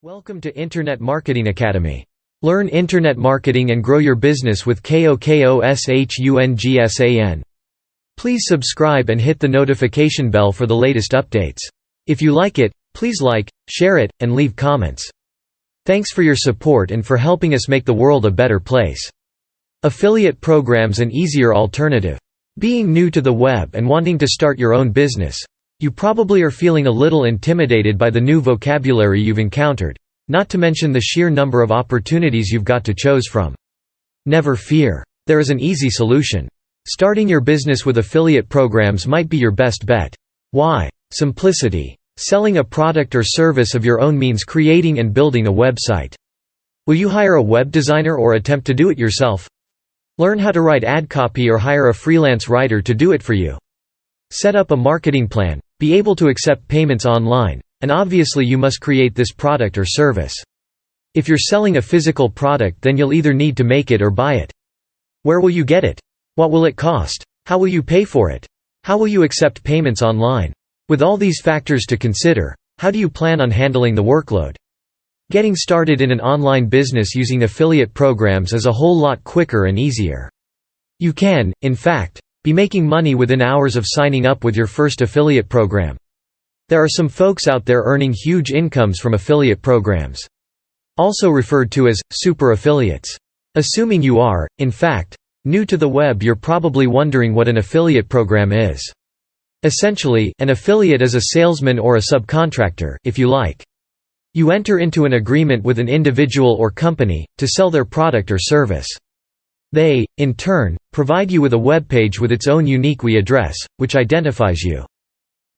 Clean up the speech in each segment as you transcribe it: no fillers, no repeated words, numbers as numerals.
Welcome to Internet Marketing Academy. Learn internet marketing and grow your business with KOKOSHUNGSAN. Please subscribe and hit the notification bell for the latest updates. If you like it, please like, share it, and leave comments. Thanks for your support and for helping us make the world a better place. Affiliate programs, an easier alternative. Being new to the web and wanting to start your own business, you probably are feeling a little intimidated by the new vocabulary you've encountered, not to mention the sheer number of opportunities you've got to choose from. Never fear. There is an easy solution. Starting your business with affiliate programs might be your best bet. Why? Simplicity. Selling a product or service of your own means creating and building a website. Will you hire a web designer or attempt to do it yourself? Learn how to write ad copy or hire a freelance writer to do it for you. Set up a marketing plan, be able to accept payments online, and obviously you must create this product or service. If you're selling a physical product, then you'll either need to make it or buy it. Where will you get it? What will it cost? How will you pay for it? How will you accept payments online? With all these factors to consider, how do you plan on handling the workload? Getting started in an online business using affiliate programs is a whole lot quicker and easier. You can, in fact, be making money within hours of signing up with your first affiliate program. There are some folks out there earning huge incomes from affiliate programs, also referred to as super affiliates. Assuming you are, in fact, new to the web, you're probably wondering what an affiliate program is. Essentially, an affiliate is a salesman or a subcontractor, if you like. You enter into an agreement with an individual or company to sell their product or service. They, in turn, provide you with a web page with its own unique IP address, which identifies you.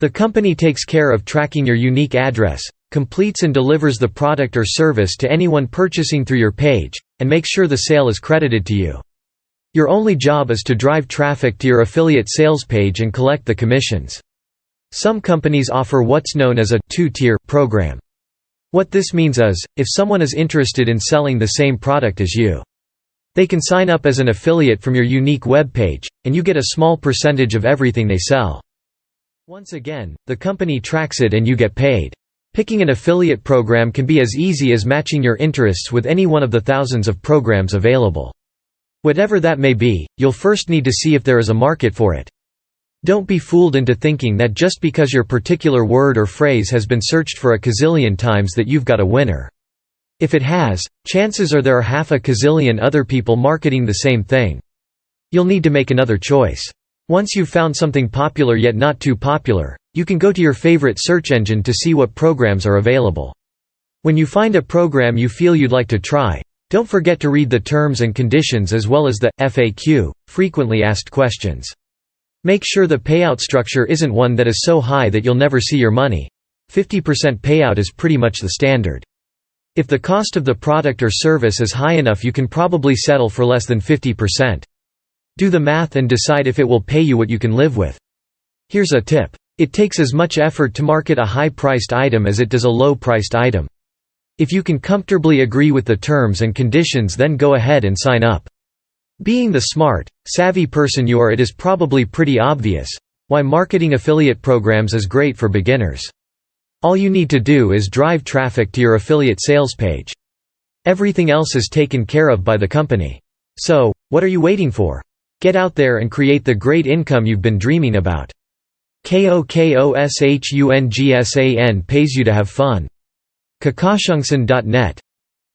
The company takes care of tracking your unique address, completes and delivers the product or service to anyone purchasing through your page, and makes sure the sale is credited to you. Your only job is to drive traffic to your affiliate sales page and collect the commissions. Some companies offer what's known as a two-tier program. What this means is, if someone is interested in selling the same product as you, they can sign up as an affiliate from your unique web page, and you get a small percentage of everything they sell. Once again, the company tracks it and you get paid. Picking an affiliate program can be as easy as matching your interests with any one of the thousands of programs available. Whatever that may be, you'll first need to see if there is a market for it. Don't be fooled into thinking that just because your particular word or phrase has been searched for a gazillion times that you've got a winner. If it has, chances are there are half a gazillion other people marketing the same thing. You'll need to make another choice. Once you've found something popular yet not too popular, you can go to your favorite search engine to see what programs are available. When you find a program you feel you'd like to try, don't forget to read the terms and conditions as well as the FAQ, frequently asked questions. Make sure the payout structure isn't one that is so high that you'll never see your money. 50% payout is pretty much the standard. If the cost of the product or service is high enough, you can probably settle for less than 50%. Do the math and decide if it will pay you what you can live with. Here's a tip. It takes as much effort to market a high-priced item as it does a low-priced item. If you can comfortably agree with the terms and conditions, then go ahead and sign up. Being the smart, savvy person you are, it is probably pretty obvious why marketing affiliate programs is great for beginners. All you need to do is drive traffic to your affiliate sales page. Everything else is taken care of by the company. So, what are you waiting for? Get out there and create the great income you've been dreaming about. KOKOSHUNGSAN pays you to have fun. KOKOSHUNGSAN.net